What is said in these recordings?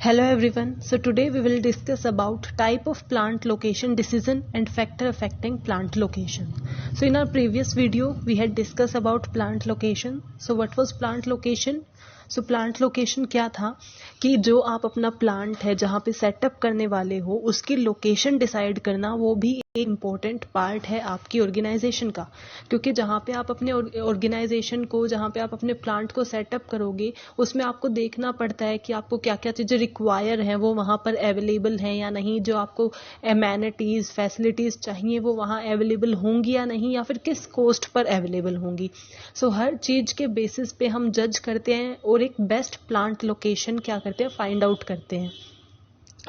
Hello everyone. So today we will discuss about type of plant location decision and factor affecting plant location. So in our previous video we had discussed about plant location. So what was plant location? So plant location क्या था कि जो आप अपना plant है जहाँ पे setup करने वाले हो उसकी लोकेशन डिसाइड करना वो भी एक इम्पोर्टेंट पार्ट है आपकी ऑर्गेनाइजेशन का, क्योंकि जहाँ पे आप अपने ऑर्गेनाइजेशन को जहाँ पे आप अपने प्लांट को सेटअप करोगे उसमें आपको देखना पड़ता है कि आपको क्या क्या चीज़ें रिक्वायर हैं वो वहाँ पर अवेलेबल हैं या नहीं, जो आपको एमेनिटीज़ फैसिलिटीज़ चाहिए वो वहाँ अवेलेबल होंगी या नहीं, या फिर किस कॉस्ट पर अवेलेबल होंगी। सो हर चीज़ के बेसिस पे हम जज करते हैं और एक बेस्ट प्लांट लोकेशन क्या करते हैं फाइंड आउट करते हैं।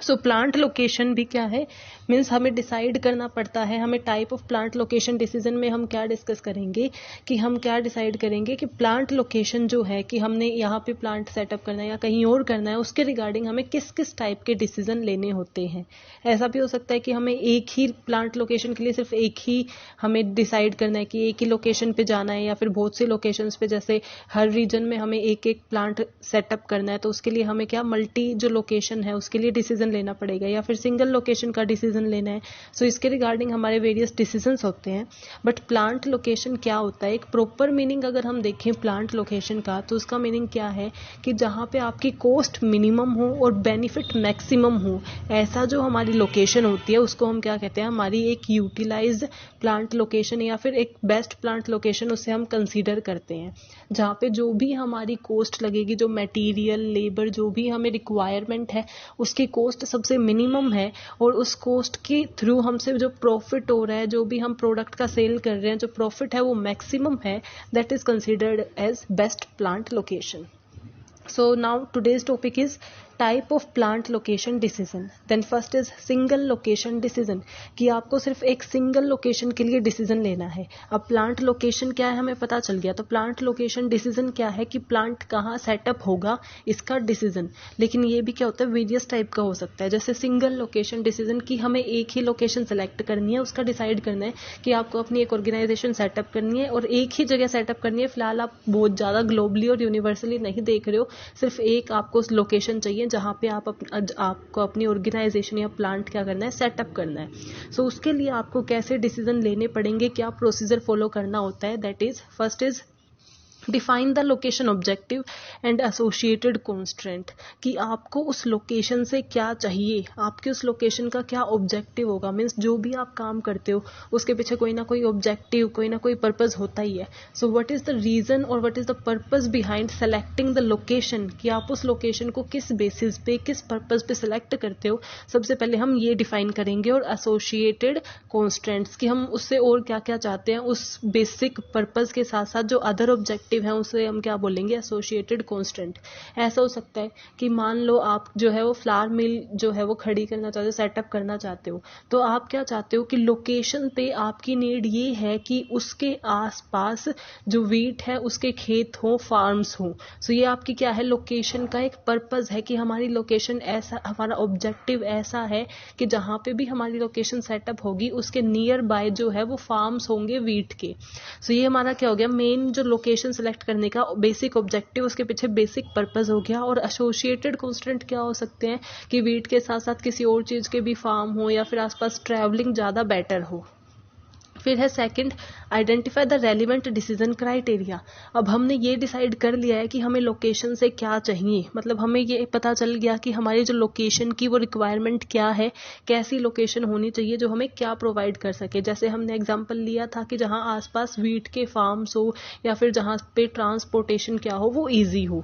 सो प्लांट लोकेशन भी क्या है, मीन्स हमें डिसाइड करना पड़ता है। हमें type of plant location decision में हम क्या डिस्कस करेंगे कि हम क्या डिसाइड करेंगे कि प्लांट लोकेशन जो है कि हमने यहाँ पे प्लांट सेटअप करना है या कहीं और करना है उसके रिगार्डिंग हमें किस किस टाइप के डिसीजन लेने होते हैं। ऐसा भी हो सकता है कि हमें एक ही प्लांट लोकेशन के लिए सिर्फ एक ही हमें डिसाइड करना है कि एक ही लोकेशन पे जाना है, या फिर बहुत सी लोकेशंस पे, जैसे हर रीजन में हमें एक एक प्लांट सेटअप करना है तो उसके लिए हमें क्या मल्टी जो लोकेशन है उसके लिए डिसीजन लेना पड़ेगा, या फिर सिंगल लोकेशन का डिसीजन लेना है। सो इसके रिगार्डिंग हमारे वेरियस डिसीजंस होते हैं। बट प्लांट लोकेशन क्या होता है, एक प्रॉपर मीनिंग अगर हम देखें प्लांट लोकेशन का तो उसका मीनिंग क्या है कि जहाँ पे आपकी कॉस्ट मिनिमम हो और बेनिफिट मैक्सिमम हो, ऐसा जो हमारी लोकेशन होती है उसको हम क्या कहते हैं, हमारी एक यूटिलाइज्ड प्लांट लोकेशन या फिर एक बेस्ट प्लांट लोकेशन उसे हम कंसीडर करते हैं। जहाँ पे जो भी हमारी कॉस्ट लगेगी, जो मटेरियल लेबर जो भी हमें रिक्वायरमेंट है उसकी कॉस्ट सबसे मिनिमम है और उस कॉस्ट के थ्रू हमसे जो प्रॉफिट हो रहा है, जो भी हम प्रोडक्ट का सेल कर रहे हैं, जो प्रॉफिट है वो मैक्सिमम है, that is considered as best plant location. So now today's topic is type of plant location decision. Then first is single location decision, कि आपको सिर्फ एक सिंगल लोकेशन के लिए डिसीजन लेना है। अब प्लांट लोकेशन क्या है हमें पता चल गया, तो प्लांट लोकेशन डिसीजन क्या है कि प्लांट कहाँ सेटअप होगा इसका डिसीजन। लेकिन ये भी क्या होता है, वेरियस टाइप का हो सकता है। जैसे सिंगल लोकेशन डिसीजन की हमें एक ही लोकेशन सेलेक्ट करनी है, उसका डिसाइड करना है कि आपको अपनी एक ऑर्गेनाइजेशन सेटअप करनी है और एक ही जगह सेटअप करनी है। फिलहाल आप बहुत ज़्यादा ग्लोबली और यूनिवर्सली नहीं देख रहे हो, सिर्फ एक आपको लोकेशन चाहिए जहाँ पे आपको अपनी ऑर्गेनाइजेशन या प्लांट क्या करना है, सेटअप करना है। सो उसके लिए आपको कैसे डिसीजन लेने पड़ेंगे, क्या प्रोसीजर फॉलो करना होता है, that is first is define the location objective and associated constraint, कि आपको उस लोकेशन से क्या चाहिए, आपके उस लोकेशन का क्या ऑब्जेक्टिव होगा। मीन्स जो भी आप काम करते हो उसके पीछे कोई ना कोई ऑब्जेक्टिव, कोई ना कोई पर्पस होता ही है। So what is the reason और what is the purpose behind selecting the location, कि आप उस लोकेशन को किस बेसिस पे किस पर्पस पे सेलेक्ट करते हो, सबसे पहले हम ये डिफाइन करेंगे। और एसोसिएटेड कॉन्स्ट्रेंट्स, कि हम उससे और क्या क्या चाहते हैं, उस बेसिक पर्पस के साथ साथ जो अदर ऑब्जेक्टिव है उसे हम क्या बोलेंगे, एसोसिएटेड कांस्टेंट। ऐसा हो सकता है कि मान लो आप जो है वो फ्लावर मिल जो है वो खड़ी करना चाहते हो, सेटअप करना चाहते हो, तो आप क्या चाहते हो कि लोकेशन पे आपकी नीड ये है कि उसके आसपास जो वीट है उसके खेत हो, फार्म्स हो। सो ये आपकी क्या है, लोकेशन का एक पर्पस है कि हमारी लोकेशन ऐसा, हमारा ऑब्जेक्टिव ऐसा है कि जहाँ पे भी हमारी लोकेशन सेटअप होगी उसके नियर बाय जो है वो फार्म्स होंगे वीट के। सो ये हमारा क्या हो गया, मेन जो लोकेशन सेलेक्ट करने का बेसिक ऑब्जेक्टिव, उसके पीछे बेसिक पर्पस हो गया। और एसोसिएटेड कांस्टेंट क्या हो सकते हैं कि वीट के साथ साथ किसी और चीज के भी फार्म हो या फिर आसपास ट्रैवलिंग ज्यादा बेटर हो। फिर है second, identify the relevant decision criteria. अब हमने ये डिसाइड कर लिया है कि हमें लोकेशन से क्या चाहिए, मतलब हमें ये पता चल गया कि हमारी जो लोकेशन की वो रिक्वायरमेंट क्या है, कैसी लोकेशन होनी चाहिए जो हमें क्या प्रोवाइड कर सके। जैसे हमने एग्जांपल लिया था कि जहाँ आसपास वीट के फार्म्स हो या फिर जहाँ पे ट्रांसपोर्टेशन क्या हो वो ईजी हो।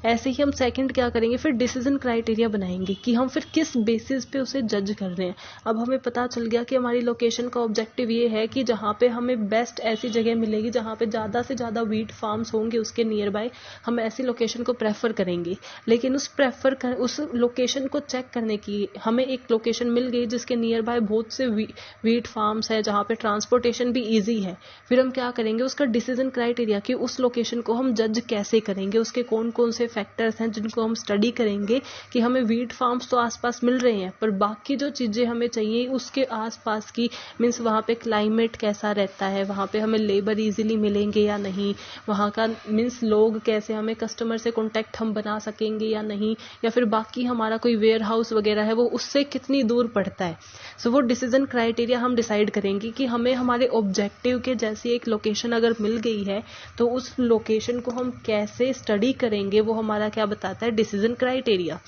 ऐसे ही हम सेकंड क्या करेंगे, फिर डिसीजन क्राइटेरिया बनाएंगे कि हम फिर किस बेसिस पे उसे जज कर रहे हैं। अब हमें पता चल गया कि हमारी लोकेशन का ऑब्जेक्टिव ये है कि जहाँ पे हमें बेस्ट ऐसी जगह मिलेगी जहाँ पे ज़्यादा से ज़्यादा वीट फार्म्स होंगे, उसके नियर बाय हम ऐसी लोकेशन को प्रेफर करेंगे। लेकिन उस लोकेशन को चेक करने की हमें एक लोकेशन मिल गई जिसके नियर बाय बहुत से वीट फार्म्स है, जहाँ पे ट्रांसपोर्टेशन भी ईजी है। फिर हम क्या करेंगे, उसका डिसीजन क्राइटेरिया कि उस लोकेशन को हम जज कैसे करेंगे, उसके कौन कौन से फैक्टर्स हैं जिनको हम स्टडी करेंगे कि हमें वीट फार्म्स तो आसपास मिल रहे हैं पर बाकी जो चीज़ें हमें चाहिए उसके आसपास की, मीन्स वहाँ पे क्लाइमेट कैसा रहता है, वहाँ पे हमें लेबर इजीली मिलेंगे या नहीं, वहाँ का मीन्स लोग कैसे, हमें कस्टमर से कॉन्टैक्ट हम बना सकेंगे या नहीं, या फिर बाकी हमारा कोई वेयर हाउस वगैरह है वो उससे कितनी दूर पड़ता है। सो वो डिसीजन क्राइटेरिया हम डिसाइड करेंगे कि हमें हमारे ऑब्जेक्टिव के जैसी एक लोकेशन अगर मिल गई है तो उस लोकेशन को हम कैसे स्टडी करेंगे, वो हमारा क्या बताता है, डिसीजन क्राइटेरिया।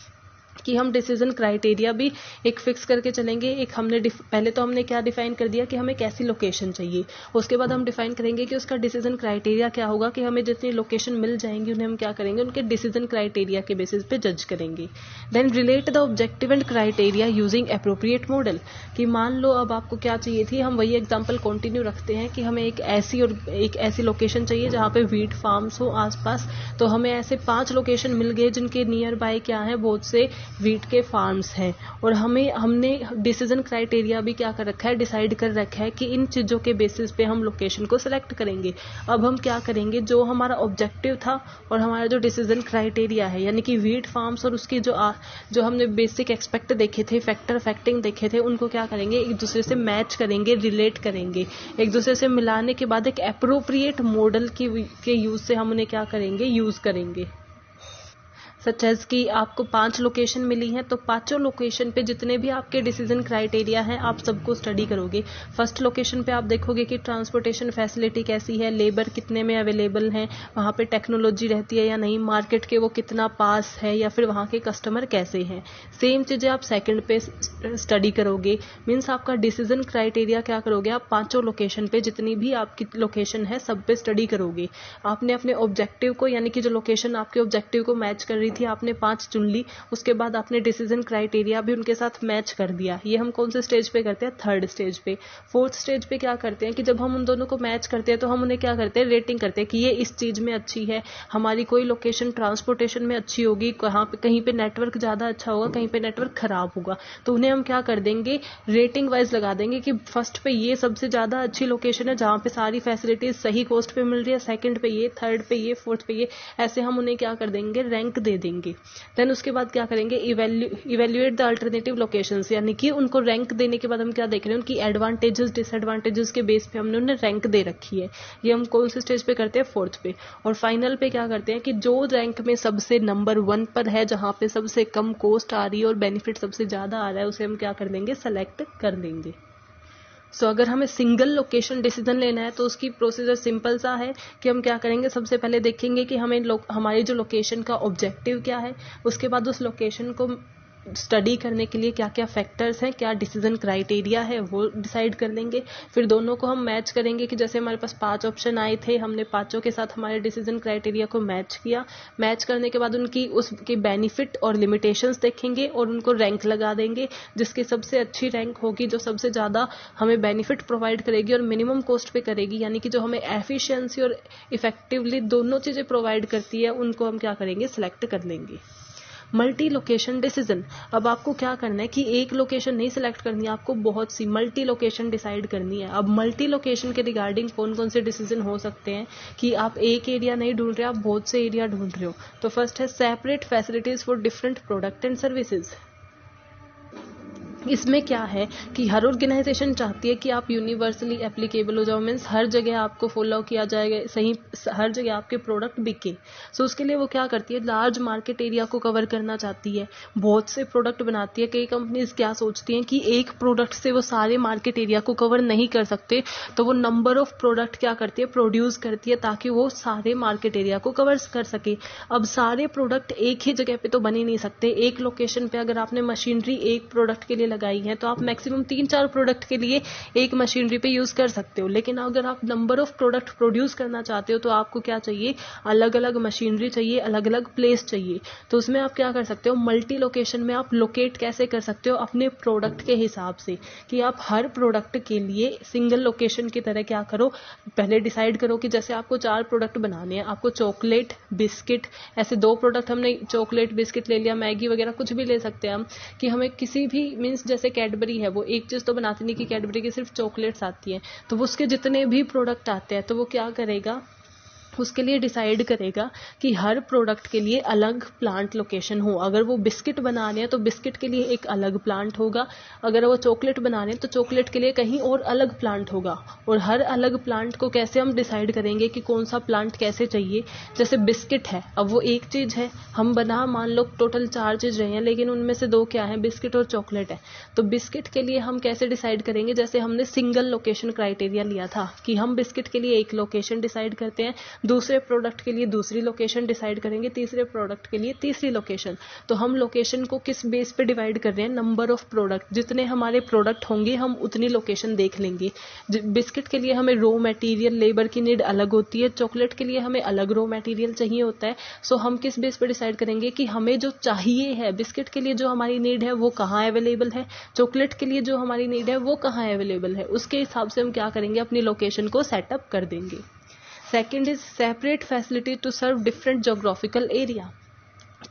कि हम डिसीजन क्राइटेरिया भी एक फिक्स करके चलेंगे। एक हमने पहले तो हमने क्या डिफाइन कर दिया कि हमें कैसी लोकेशन चाहिए, उसके बाद हम डिफाइन करेंगे कि उसका डिसीजन क्राइटेरिया क्या होगा, कि हमें जितनी लोकेशन मिल जाएंगी उन्हें हम क्या करेंगे, उनके डिसीजन क्राइटेरिया के बेसिस पे जज करेंगे। Then relate the objective and criteria using appropriate model. कि मान लो अब आपको क्या चाहिए थी, हम वही एग्जाम्पल कंटिन्यू रखते हैं कि हमें एक ऐसी लोकेशन चाहिए जहाँ पे वीट फार्म्स हो आसपास। तो हमें ऐसे 5 लोकेशन मिल गए जिनके नियर बाय क्या है, बहुत से वीट के फार्म्स हैं, और हमने डिसीजन क्राइटेरिया भी क्या कर रखा है, डिसाइड कर रखा है कि इन चीज़ों के बेसिस पे हम लोकेशन को सिलेक्ट करेंगे। अब हम क्या करेंगे, जो हमारा ऑब्जेक्टिव था और हमारा जो डिसीजन क्राइटेरिया है, यानी कि वीट फार्म्स और उसकी जो हमने बेसिक एक्सपेक्ट देखे थे, फैक्टर अफेक्टिंग देखे थे, उनको क्या करेंगे, एक दूसरे से मैच करेंगे, रिलेट करेंगे। एक दूसरे से मिलाने के बाद एक अप्रोप्रिएट मॉडल के यूज से हम उन्हें क्या करेंगे, यूज करेंगे। सच एज कि आपको 5 लोकेशन मिली हैं, तो 5 लोकेशन पे जितने भी आपके डिसीजन क्राइटेरिया हैं आप सबको स्टडी करोगे। फर्स्ट लोकेशन पे आप देखोगे कि ट्रांसपोर्टेशन फैसिलिटी कैसी है, लेबर कितने में अवेलेबल हैं, वहाँ पे टेक्नोलॉजी रहती है या नहीं, मार्केट के वो कितना पास है, या फिर वहाँ के कस्टमर कैसे हैं। सेम चीज़ें आप सेकंड पे स्टडी करोगे। मीन्स आपका डिसीजन क्राइटेरिया क्या करोगे, आप 5 लोकेशन पे जितनी भी आपकी लोकेशन है सब पे स्टडी करोगे। आपने अपने ऑब्जेक्टिव को, यानी कि जो लोकेशन आपके ऑब्जेक्टिव को मैच कर रही थी, आपने 5 चुन ली, उसके बाद आपने डिसीजन क्राइटेरिया भी उनके साथ मैच कर दिया। ये हम कौन से स्टेज पे करते हैं, थर्ड स्टेज पे। फोर्थ स्टेज पे क्या करते हैं कि जब हम उन दोनों को मैच करते हैं तो हम उन्हें क्या करते हैं, रेटिंग करते हैं कि ये इस चीज में अच्छी है, हमारी कोई लोकेशन ट्रांसपोर्टेशन में अच्छी होगी, कहीं पे नेटवर्क ज्यादा अच्छा होगा, कहीं पे नेटवर्क खराब होगा, तो उन्हें हम क्या कर देंगे, रेटिंग वाइज लगा देंगे कि फर्स्ट पे ये सबसे ज्यादा अच्छी लोकेशन है जहां पे सारी फैसिलिटीज सही कॉस्ट पे मिल रही है, सेकंड पे ये, थर्ड पे ये, फोर्थ पे ये, ऐसे हम उन्हें क्या कर देंगे, रैंक दे देंगे। देन उसके बाद क्या करेंगे, इवेल्युएट द अल्टरनेटिव लोकेशंस, यानी कि उनको रैंक देने के बाद हम क्या देख रहे हैं, उनकी एडवांटेजेस डिसएडवांटेजेस के बेस पे हमने उन्हें रैंक दे रखी है। ये हम कौन से स्टेज पे करते हैं, फोर्थ पे। और फाइनल पे क्या करते हैं कि जो रैंक में सबसे नंबर 1 पर है, जहां पे सबसे कम कॉस्ट आ रही है और बेनिफिट सबसे ज्यादा आ रहा है, उसे हम क्या कर देंगे, सेलेक्ट कर देंगे। सो अगर हमें सिंगल लोकेशन डिसीजन लेना है तो उसकी प्रोसीजर सिंपल सा है कि हम क्या करेंगे, सबसे पहले देखेंगे कि हमारी जो लोकेशन का ऑब्जेक्टिव क्या है, उसके बाद उस लोकेशन को स्टडी करने के लिए क्या क्या फैक्टर्स हैं, क्या डिसीजन क्राइटेरिया है, वो डिसाइड कर लेंगे। फिर दोनों को हम मैच करेंगे कि जैसे हमारे पास 5 ऑप्शन आए थे, हमने 5 के साथ हमारे डिसीजन क्राइटेरिया को मैच किया। मैच करने के बाद उसकी बेनिफिट और लिमिटेशंस देखेंगे और उनको रैंक लगा देंगे। जिसकी सबसे अच्छी रैंक होगी, जो सबसे ज़्यादा हमें बेनिफिट प्रोवाइड करेगी और मिनिमम कॉस्ट पे करेगी, यानी कि जो हमें एफिशिएंसी और इफेक्टिवली दोनों चीज़ें प्रोवाइड करती है, उनको हम क्या करेंगे, सिलेक्ट कर लेंगे। Multi location decision. अब आपको क्या करना है कि एक लोकेशन नहीं सिलेक्ट करनी है, आपको बहुत सी मल्टी लोकेशन डिसाइड करनी है। अब मल्टी लोकेशन के रिगार्डिंग कौन कौन से डिसीजन हो सकते हैं कि आप एक एरिया नहीं ढूंढ रहे, आप बहुत से एरिया ढूंढ रहे हो। तो फर्स्ट है separate facilities for different product and services. इसमें क्या है कि हर ऑर्गेनाइजेशन चाहती है कि आप यूनिवर्सली एप्लीकेबल हो जाओ, मीन्स हर जगह आपको फॉलो किया जाएगा, सही हर जगह आपके प्रोडक्ट बिके। सो उसके लिए वो क्या करती है, लार्ज मार्केट एरिया को कवर करना चाहती है, बहुत से प्रोडक्ट बनाती है। कई कंपनीज क्या सोचती हैं कि एक प्रोडक्ट से वो सारे मार्केट एरिया को कवर नहीं कर सकते, तो वो नंबर ऑफ प्रोडक्ट क्या करती है, प्रोड्यूस करती है, ताकि वो सारे मार्केट एरिया को कवर कर सके। अब सारे प्रोडक्ट एक ही जगह पे तो बन ही नहीं सकते। एक लोकेशन पे अगर आपने मशीनरी एक प्रोडक्ट के लिए लगाई है तो आप मैक्सिमम 3-4 प्रोडक्ट के लिए एक मशीनरी पे यूज कर सकते हो। लेकिन अगर आप नंबर ऑफ प्रोडक्ट प्रोड्यूस करना चाहते हो तो आपको क्या चाहिए, अलग अलग मशीनरी चाहिए, अलग अलग प्लेस चाहिए। तो उसमें आप क्या कर सकते हो, मल्टी लोकेशन में आप लोकेट कैसे कर सकते हो, अपने प्रोडक्ट के हिसाब से, कि आप हर प्रोडक्ट के लिए सिंगल लोकेशन की तरह क्या करो, पहले डिसाइड करो कि जैसे आपको 4 प्रोडक्ट बनाने हैं, आपको चॉकलेट, बिस्किट, ऐसे 2 प्रोडक्ट, हमने चॉकलेट बिस्किट ले लिया, मैगी वगैरह कुछ भी ले सकते हैं हम, कि हमें किसी भी मीन्स जैसे कैडबरी है, वो एक चीज तो बनाती नहीं कि कैडबरी की सिर्फ चॉकलेट्स आती है, तो वो उसके जितने भी प्रोडक्ट आते हैं तो वो क्या करेगा, उसके लिए डिसाइड करेगा कि हर प्रोडक्ट के लिए अलग प्लांट लोकेशन हो। अगर वो बिस्किट बना रहे हैं तो बिस्किट के लिए एक अलग प्लांट होगा, अगर वो चॉकलेट बना रहे हैं तो चॉकलेट के लिए कहीं और अलग प्लांट होगा। और हर अलग प्लांट को कैसे हम डिसाइड करेंगे कि कौन सा प्लांट कैसे चाहिए। जैसे बिस्किट है, अब वो एक चीज़ है, हम बना मान लो टोटल 4 चीज़ रहे हैं, लेकिन उनमें से 2 क्या है, बिस्किट और चॉकलेट है। तो बिस्किट के लिए हम कैसे डिसाइड करेंगे, जैसे हमने सिंगल लोकेशन क्राइटेरिया लिया था कि हम बिस्किट के लिए एक लोकेशन डिसाइड करते हैं, दूसरे प्रोडक्ट के लिए दूसरी लोकेशन डिसाइड करेंगे, तीसरे प्रोडक्ट के लिए तीसरी लोकेशन। तो हम लोकेशन को किस बेस पे डिवाइड कर रहे हैं, नंबर ऑफ प्रोडक्ट। जितने हमारे प्रोडक्ट होंगे हम उतनी लोकेशन देख लेंगे। बिस्किट के लिए हमें रॉ मटेरियल लेबर की नीड अलग होती है, चॉकलेट के लिए हमें अलग रॉ मटेरियल चाहिए होता है। सो हम किस बेस पे डिसाइड करेंगे कि हमें जो चाहिए है, बिस्किट के लिए जो हमारी नीड है वो कहाँ अवेलेबल है, चॉकलेट के लिए जो हमारी नीड है वो कहाँ अवेलेबल है। उसके हिसाब से हम क्या करेंगे, अपनी लोकेशन को सेटअप कर देंगे। Second is separate facility to serve different geographical area,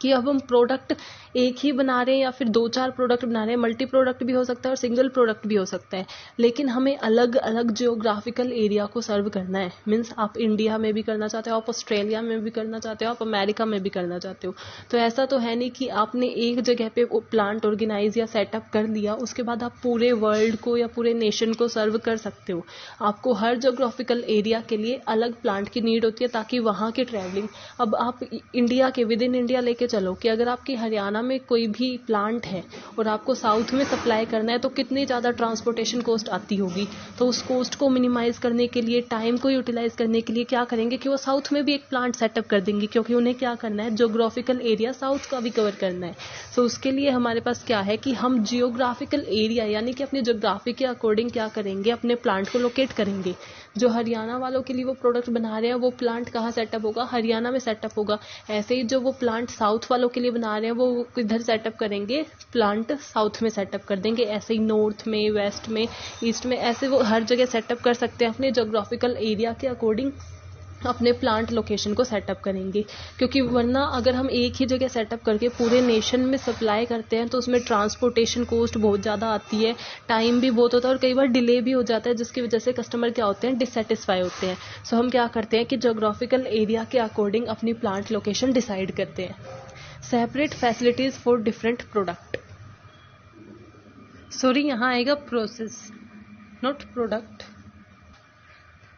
कि अब हम प्रोडक्ट एक ही बना रहे हैं या फिर 2-4 प्रोडक्ट बना रहे हैं, मल्टी प्रोडक्ट भी हो सकता है और सिंगल प्रोडक्ट भी हो सकता है, लेकिन हमें अलग अलग जियोग्राफिकल एरिया को सर्व करना है। मीन्स आप इंडिया में भी करना चाहते हो, आप ऑस्ट्रेलिया में भी करना चाहते हो, आप अमेरिका में भी करना चाहते हो। तो ऐसा तो है नहीं कि आपने एक जगह पे प्लांट ऑर्गेनाइज या सेटअप कर लिया उसके बाद आप पूरे वर्ल्ड को या पूरे नेशन को सर्व कर सकते हो। आपको हर जियोग्राफिकल एरिया के लिए अलग प्लांट की नीड होती है ताकि वहाँ की ट्रैवलिंग, अब आप इंडिया के विद इन इंडिया लेके चलो कि अगर आपकी हरियाणा में कोई भी प्लांट है और आपको साउथ में सप्लाई करना है तो कितनी ज़्यादा ट्रांसपोर्टेशन कॉस्ट आती होगी। तो उस कॉस्ट को मिनिमाइज करने के लिए, टाइम को यूटिलाइज करने के लिए क्या करेंगे कि वो साउथ में भी एक प्लांट सेटअप कर देंगे, क्योंकि उन्हें क्या करना है, जियोग्राफिकल एरिया साउथ का भी कवर करना है। सो उसके लिए हमारे पास क्या है कि हम जियोग्राफिकल एरिया यानी कि अपने जियोग्राफी के अकॉर्डिंग क्या करेंगे, अपने प्लांट को लोकेट करेंगे। जो हरियाणा वालों के लिए वो प्रोडक्ट बना रहे हैं वो प्लांट कहाँ सेटअप होगा, हरियाणा में सेटअप होगा। ऐसे ही जो वो प्लांट साउथ वालों के लिए बना रहे हैं वो इधर सेटअप करेंगे, प्लांट साउथ में सेटअप कर देंगे। ऐसे ही नॉर्थ में, वेस्ट में, ईस्ट में, ऐसे वो हर जगह सेटअप कर सकते हैं। अपने जियोग्राफिकल एरिया के अकॉर्डिंग अपने प्लांट लोकेशन को सेटअप करेंगे, क्योंकि वरना अगर हम एक ही जगह सेटअप करके पूरे नेशन में सप्लाई करते हैं तो उसमें ट्रांसपोर्टेशन कॉस्ट बहुत ज़्यादा आती है, टाइम भी बहुत होता है और कई बार डिले भी हो जाता है, जिसकी वजह से कस्टमर क्या होते हैं, डिससेटिस्फाई होते हैं। सो हम क्या करते हैं कि जियोग्राफिकल एरिया के अकॉर्डिंग अपनी प्लांट लोकेशन डिसाइड करते हैं। Separate facilities for different product, sorry यहाँ आएगा process not product.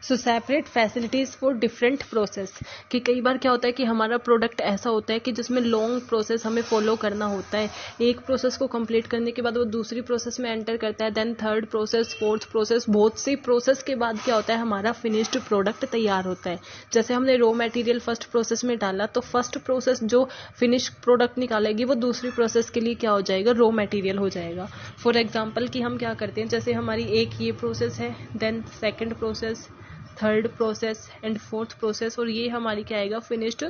So separate facilities for different process, कि कई बार क्या होता है कि हमारा प्रोडक्ट ऐसा होता है कि जिसमें लॉन्ग प्रोसेस हमें फॉलो करना होता है। एक प्रोसेस को कंप्लीट करने के बाद वो दूसरी प्रोसेस में एंटर करता है, then third process, fourth process, बहुत सी प्रोसेस के बाद क्या होता है, हमारा फिनिश्ड प्रोडक्ट तैयार होता है। जैसे हमने रॉ मटेरियल फर्स्ट प्रोसेस में डाला तो फर्स्ट प्रोसेस जो फिनिश प्रोडक्ट निकालेगी वो दूसरी प्रोसेस के लिए क्या हो जाएगा, रॉ मटेरियल हो जाएगा। फॉर एग्जाम्पल कि हम क्या करते हैं, जैसे हमारी एक ये प्रोसेस है, then second process, third process and fourth process, और ये हमारी क्या आएगा, फिनिश्ड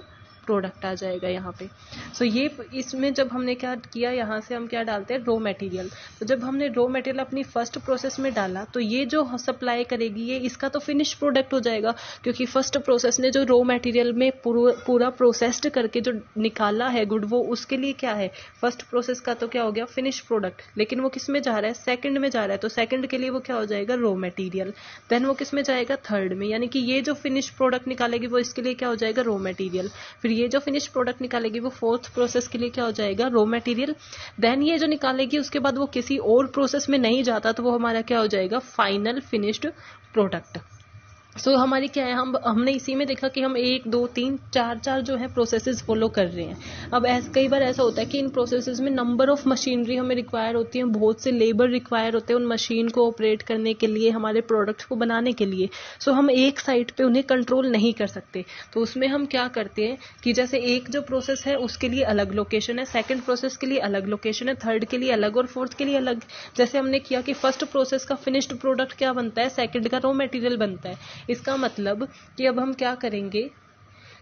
प्रोडक्ट आ जाएगा यहाँ पे। सो ये इसमें जब हमने क्या किया, यहाँ से हम क्या डालते हैं, रॉ मटेरियल। तो जब हमने रॉ मटेरियल अपनी फर्स्ट प्रोसेस में डाला तो ये जो सप्लाई करेगी ये इसका तो फिनिश प्रोडक्ट हो जाएगा, क्योंकि फर्स्ट प्रोसेस ने जो रॉ मटेरियल में पूरा प्रोसेस्ड करके जो निकाला है गुड, वो उसके लिए क्या है, फर्स्ट प्रोसेस का तो क्या हो गया, फिनिश प्रोडक्ट। लेकिन वो किस में जा रहा है, सेकंड में जा रहा है, तो सेकंड के लिए वो क्या हो जाएगा, रॉ मटेरियल। देन वो किस में जाएगा, थर्ड में, यानी कि ये जो फिनिश प्रोडक्ट निकालेगी वो इसके लिए क्या हो जाएगा, रॉ मटेरियल। फिर ये जो फिनिश प्रोडक्ट निकालेगी वो फोर्थ प्रोसेस के लिए क्या हो जाएगा, रॉ मटेरियल। देन ये जो निकालेगी उसके बाद वो किसी और प्रोसेस में नहीं जाता तो वो हमारा क्या हो जाएगा, फाइनल फिनिश्ड प्रोडक्ट। सो हमारी क्या है, हमने इसी में देखा कि हम 1 2 3 4 जो है प्रोसेसेस फॉलो कर रहे हैं। अब कई बार ऐसा होता है कि इन प्रोसेसेस में नंबर ऑफ मशीनरी हमें रिक्वायर होती है, बहुत से लेबर रिक्वायर होते हैं उन मशीन को ऑपरेट करने के लिए, हमारे प्रोडक्ट को बनाने के लिए। सो हम एक साइट पे उन्हें कंट्रोल नहीं कर सकते, तो उसमें हम क्या करते हैं कि जैसे एक जो प्रोसेस है उसके लिए अलग लोकेशन है, सेकेंड प्रोसेस के लिए अलग लोकेशन है, थर्ड के लिए अलग और फोर्थ के लिए अलग। जैसे हमने किया कि फर्स्ट प्रोसेस का फिनिश्ड प्रोडक्ट क्या बनता है, सेकेंड का रॉ मटेरियल बनता है। इसका मतलब कि अब हम क्या करेंगे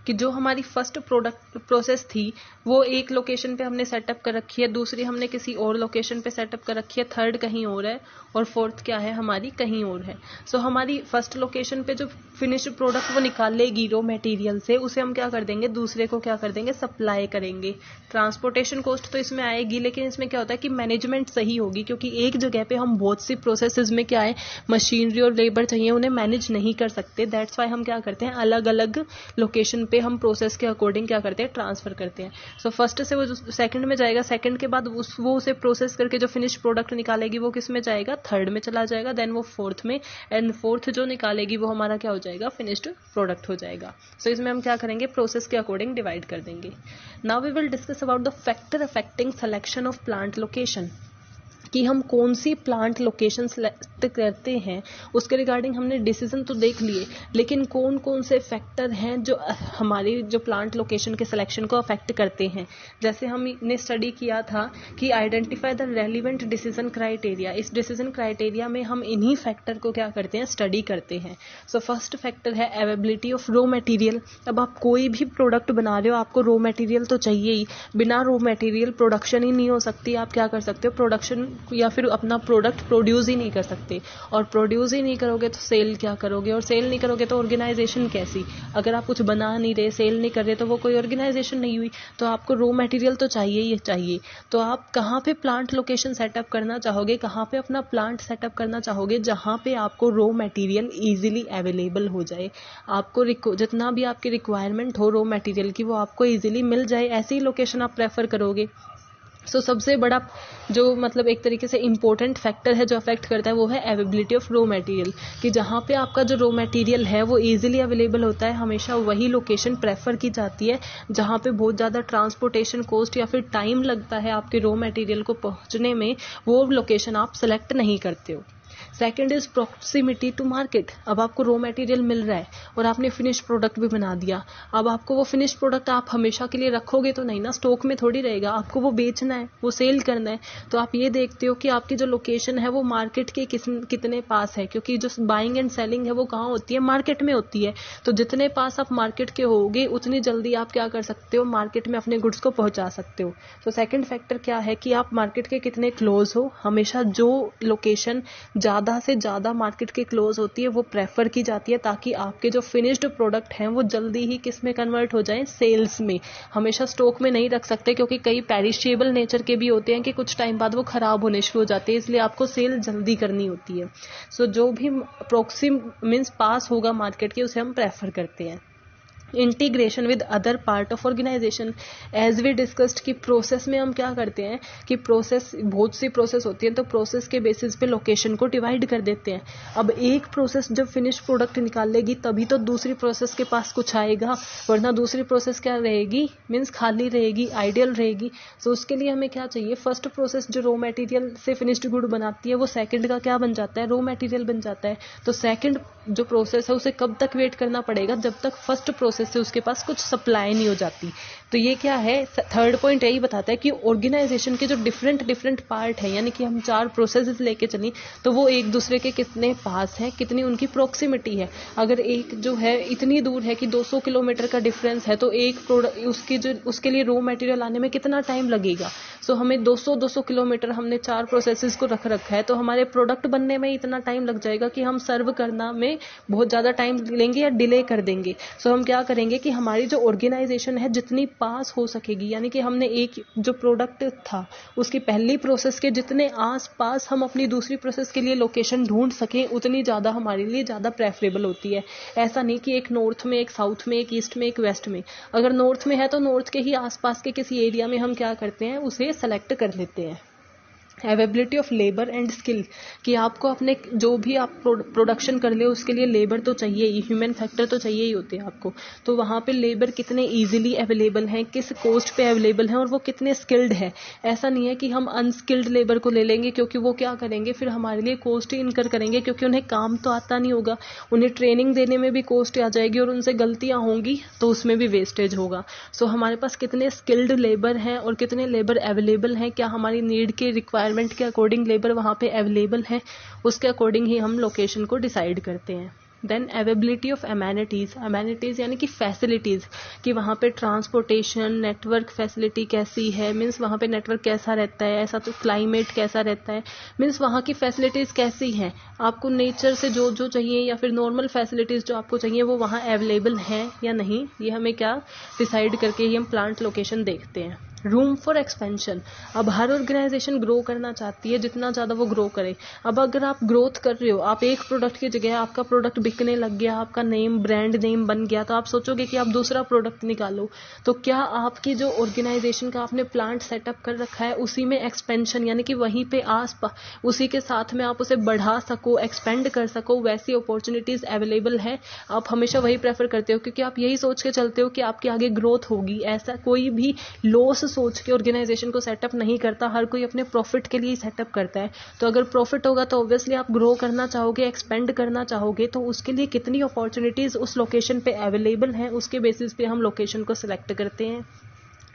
कि जो हमारी फर्स्ट प्रोडक्ट प्रोसेस थी वो एक लोकेशन पे हमने सेटअप कर रखी है, दूसरी हमने किसी और लोकेशन पे सेटअप कर रखी है, थर्ड कहीं और है और फोर्थ क्या है हमारी कहीं और है। सो हमारी फर्स्ट लोकेशन पे जो फिनिश्ड प्रोडक्ट वो निकालेगी रॉ मटेरियल से, उसे हम क्या कर देंगे, दूसरे को क्या कर देंगे, सप्लाई करेंगे। ट्रांसपोर्टेशन कॉस्ट तो इसमें आएगी, लेकिन इसमें क्या होता है कि मैनेजमेंट सही होगी, क्योंकि एक जगह पे हम बहुत सी प्रोसेसेस में क्या है मशीनरी और लेबर चाहिए, उन्हें मैनेज नहीं कर सकते। दैट्स वाई हम क्या करते हैं, अलग अलग लोकेशन पे हम प्रोसेस के अकॉर्डिंग क्या करते हैं, ट्रांसफर करते हैं। सो फर्स्ट से वो सेकंड में जाएगा, सेकंड के बाद वो उसे प्रोसेस करके जो फिनिश प्रोडक्ट निकालेगी वो किस में जाएगा, थर्ड में चला जाएगा, देन वो फोर्थ में, एंड फोर्थ जो निकालेगी वो हमारा क्या हो जाएगा, फिनिश्ड प्रोडक्ट हो जाएगा। सो इसमें हम क्या करेंगे, प्रोसेस के अकॉर्डिंग डिवाइड कर देंगे। Now we will discuss about the factor affecting selection of plant location, कि हम कौन सी प्लांट लोकेशन सेलेक्ट करते हैं उसके रिगार्डिंग हमने डिसीजन तो देख लिए, लेकिन कौन कौन से फैक्टर हैं जो हमारी जो प्लांट लोकेशन के सिलेक्शन को अफेक्ट करते हैं। जैसे हमने स्टडी किया था कि identify the relevant decision criteria, इस डिसीजन क्राइटेरिया में हम इन्हीं फैक्टर को क्या करते हैं, स्टडी करते हैं। सो फर्स्ट फैक्टर है अवेलेबिलिटी ऑफ रॉ मटेरियल। अब आप कोई भी प्रोडक्ट बना रहे हो, आपको रॉ मटेरियल तो चाहिए ही, बिना रॉ मटेरियल प्रोडक्शन ही नहीं हो सकती। आप क्या कर सकते हो, प्रोडक्शन या फिर अपना प्रोडक्ट प्रोड्यूस ही नहीं कर सकते, और प्रोड्यूस ही नहीं करोगे तो सेल क्या करोगे, और सेल नहीं करोगे तो ऑर्गेनाइजेशन कैसी। अगर आप कुछ बना नहीं रहे, सेल नहीं कर रहे, तो वो कोई ऑर्गेनाइजेशन नहीं हुई। तो आपको रॉ मटेरियल तो चाहिए ही चाहिए। तो आप कहाँ पे प्लांट लोकेशन सेटअप करना चाहोगे, कहाँ पे अपना प्लांट सेटअप करना चाहोगे, जहाँ पे आपको रॉ मटेरियल इजीली अवेलेबल हो जाए, आपको जितना भी आपकी रिक्वायरमेंट हो रॉ मटेरियल की वो आपको इजीली मिल जाए, ऐसी लोकेशन आप प्रेफर करोगे। सो सबसे बड़ा जो मतलब एक तरीके से इम्पोर्टेंट फैक्टर है जो अफेक्ट करता है वो है अवेलेबिलिटी ऑफ रॉ मटेरियल, कि जहाँ पे आपका जो रॉ मटेरियल है वो इजीली अवेलेबल होता है, हमेशा वही लोकेशन प्रेफर की जाती है। जहाँ पे बहुत ज़्यादा ट्रांसपोर्टेशन कॉस्ट या फिर टाइम लगता है आपके रॉ मटेरियल को पहुँचने में, वो लोकेशन आप सेलेक्ट नहीं करते हो। Second is proximity to market. अब आपको रॉ मटेरियल मिल रहा है और आपने फिनिश प्रोडक्ट भी बना दिया, अब आपको वो फिनिश प्रोडक्ट आप हमेशा के लिए रखोगे तो नहीं ना, स्टॉक में थोड़ी रहेगा, आपको वो बेचना है, वो सेल करना है। तो आप ये देखते हो कि आपकी जो लोकेशन है वो मार्केट के कितने पास है, क्योंकि जो बाइंग एंड सेलिंग है वो कहाँ होती है, मार्केट में होती है। तो जितने पास आप मार्केट के होगे उतनी जल्दी आप क्या कर सकते हो, मार्केट में अपने गुड्स को पहुंचा सकते हो। तो सेकेंड फैक्टर क्या है कि आप मार्केट के कितने क्लोज हो। हमेशा जो लोकेशन ज़्यादा से ज़्यादा मार्केट के क्लोज होती है वो प्रेफर की जाती है, ताकि आपके जो फिनिश्ड प्रोडक्ट हैं वो जल्दी ही किस में कन्वर्ट हो जाएं, सेल्स में। हमेशा स्टॉक में नहीं रख सकते, क्योंकि कई पेरिशेबल नेचर के भी होते हैं कि कुछ टाइम बाद वो खराब होने शुरू हो जाते हैं, इसलिए आपको सेल जल्दी करनी होती है। सो जो भी प्रोक्सिम मीन्स पास होगा मार्केट के, उसे हम प्रेफर करते हैं। Integration with other part of organization, as we discussed कि प्रोसेस में हम क्या करते हैं कि प्रोसेस बहुत सी प्रोसेस होती है, तो प्रोसेस के बेसिस पे लोकेशन को डिवाइड कर देते हैं। अब एक प्रोसेस जब फिनिश प्रोडक्ट निकालेगी तभी तो दूसरी प्रोसेस के पास कुछ आएगा, वरना दूसरी प्रोसेस क्या रहेगी, मीन्स खाली रहेगी, आइडियल रहेगी। तो उसके लिए हमें क्या चाहिए, फर्स्ट प्रोसेस जो रॉ मटेरियल से फिनिश्ड गुड बनाती है वो सेकंड का क्या बन जाता है, रॉ मटेरियल बन जाता है। तो सेकंड जो प्रोसेस है उसे कब तक वेट करना पड़ेगा, जब तक फर्स्ट प्रोसेस से उसके पास कुछ सप्लाई नहीं हो जाती। तो ये क्या है, थर्ड पॉइंट यही बताता है कि ऑर्गेनाइजेशन के जो डिफरेंट पार्ट है, यानी कि हम 4 प्रोसेसेस लेके चलें तो वो एक दूसरे के कितने पास है, कितनी उनकी प्रोक्सिमिटी है। अगर एक जो है इतनी दूर है कि 200 किलोमीटर का डिफरेंस है, तो एक प्रोडक्ट उसके लिए रॉ मटेरियल आने में कितना टाइम लगेगा। सो हमें 200 किलोमीटर हमने 4 प्रोसेसेस को रखा है, तो हमारे प्रोडक्ट बनने में इतना टाइम लग जाएगा कि हम सर्व करना में बहुत ज़्यादा टाइम लेंगे या डिले कर देंगे। सो हम क्या करेंगे कि हमारी जो ऑर्गेनाइजेशन है जितनी पास हो सकेगी, यानी कि हमने एक जो प्रोडक्ट था उसकी पहली प्रोसेस के जितने आस पास हम अपनी दूसरी प्रोसेस के लिए लोकेशन ढूंढ सकें, उतनी ज़्यादा हमारे लिए ज़्यादा प्रेफरेबल होती है। ऐसा नहीं कि एक नॉर्थ में, एक साउथ में, एक ईस्ट में, एक वेस्ट में। अगर नॉर्थ में है तो नॉर्थ के ही आसपास के किसी एरिया में हम क्या करते हैं, उसे सेलेक्ट कर लेते हैं। Availability of labour and skill, कि आपको अपने जो भी आप प्रोडक्शन कर ले उसके लिए लेबर तो चाहिए ही, ह्यूमन फैक्टर तो चाहिए ही होते हैं आपको। तो वहाँ पे लेबर कितने इजीली अवेलेबल हैं, किस कॉस्ट पे अवेलेबल हैं और वो कितने स्किल्ड है। ऐसा नहीं है कि हम अनस्किल्ड लेबर को ले लेंगे, क्योंकि वो क्या करेंगे, फिर हमारे लिए कॉस्ट ही इनकर करेंगे, क्योंकि उन्हें काम तो आता नहीं होगा, उन्हें ट्रेनिंग देने में भी कॉस्ट आ जाएगी और उनसे गलतियाँ होंगी तो उसमें भी वेस्टेज होगा। सो हमारे पास कितने स्किल्ड लेबर हैं और कितने लेबर अवेलेबल हैं, क्या हमारी नीड के रिक्वायरमेंट के अकॉर्डिंग लेबर वहाँ पे अवेलेबल है, उसके अकॉर्डिंग ही हम लोकेशन को डिसाइड करते हैं। देन अवेलेबिलिटी ऑफ अमेनिटीज़ यानी कि फैसिलिटीज़, कि वहाँ पे ट्रांसपोर्टेशन, नेटवर्क फैसिलिटी कैसी है, मीन्स वहाँ पे नेटवर्क कैसा रहता है, ऐसा तो क्लाइमेट कैसा रहता है, मीन्स वहाँ की फैसिलिटीज़ कैसी हैं, आपको नेचर से जो जो चाहिए या फिर नॉर्मल फैसिलिटीज़ जो आपको चाहिए वो वहाँ अवेलेबल हैं या नहीं, ये हमें क्या डिसाइड करके ही हम प्लांट लोकेशन देखते हैं। रूम फॉर एक्सपेंशन, अब हर ऑर्गेनाइजेशन ग्रो करना चाहती है, जितना ज़्यादा वो ग्रो करे। अब अगर आप ग्रोथ कर रहे हो, आप एक प्रोडक्ट की जगह आपका प्रोडक्ट बिकने लग गया, आपका नेम ब्रांड नेम बन गया, तो आप सोचोगे कि आप दूसरा प्रोडक्ट निकालो, तो क्या आपकी जो ऑर्गेनाइजेशन का आपने प्लांट सेटअप कर रखा है उसी में एक्सपेंशन यानी कि वहीं पे उसी के साथ में आप उसे बढ़ा सको, एक्सपेंड कर सको, वैसी अपॉर्चुनिटीज़ अवेलेबल है, आप हमेशा वही प्रेफर करते हो, क्योंकि आप यही सोच के चलते हो कि आपके आगे ग्रोथ होगी। ऐसा कोई भी लॉस सोच के ऑर्गेनाइजेशन को सेटअप नहीं करता, हर कोई अपने प्रॉफिट के लिए ही सेटअप करता है। तो अगर प्रॉफिट होगा तो ऑब्वियसली आप ग्रो करना चाहोगे, एक्सपेंड करना चाहोगे, तो उसके लिए कितनी अपॉर्चुनिटीज़ उस लोकेशन पे अवेलेबल हैं, उसके बेसिस पे हम लोकेशन को सिलेक्ट करते हैं।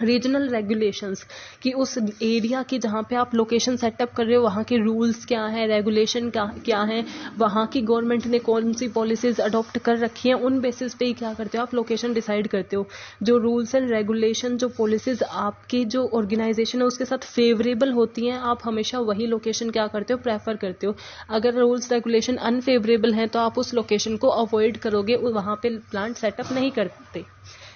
रीजनल रेगुलेशंस, कि उस एरिया की जहाँ पे आप लोकेशन सेटअप कर रहे हो वहाँ के रूल्स क्या हैं, रेगुलेशन क्या हैं, वहाँ की गवर्नमेंट ने कौन सी पॉलिसीज़ अडॉप्ट कर रखी हैं, उन बेसिस पे ही क्या करते हो आप लोकेशन डिसाइड करते हो। जो रूल्स एंड रेगुलेशन, जो पॉलिसीज़ आपकी जो ऑर्गेनाइजेशन है उसके साथ फेवरेबल होती हैं, आप हमेशा वही लोकेशन क्या करते हो, प्रेफर करते हो। अगर रूल्स रेगुलेशन अनफेवरेबल हैं तो आप उस लोकेशन को अवॉइड करोगे, वहाँ पे प्लांट सेटअप नहीं करते।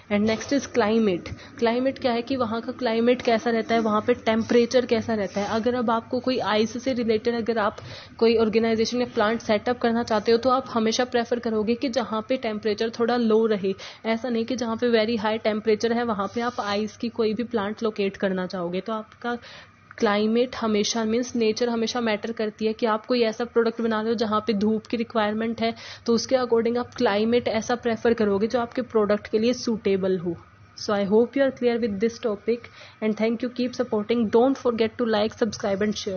And next is climate. Climate क्या है कि वहाँ का क्लाइमेट कैसा रहता है, वहाँ पे टेम्परेचर कैसा रहता है। अगर अब आपको कोई आइस से रिलेटेड अगर आप कोई ऑर्गेनाइजेशन में प्लांट सेटअप करना चाहते हो तो आप हमेशा प्रेफर करोगे कि जहाँ पे टेम्परेचर थोड़ा लो रहे। ऐसा नहीं कि जहाँ पे वेरी हाई टेम्परेचर है वहाँ पे आप आइस की कोई भी प्लांट लोकेट करना चाहोगे। तो आपका क्लाइमेट हमेशा मीन्स नेचर हमेशा मैटर करती है, कि आप कोई ऐसा प्रोडक्ट बना रहे हो जहाँ पे धूप की रिक्वायरमेंट है तो उसके अकॉर्डिंग आप क्लाइमेट ऐसा प्रेफर करोगे जो आपके प्रोडक्ट के लिए सूटेबल हो। So I hope you are clear with this topic and thank you, keep supporting, don't forget to like, subscribe and share.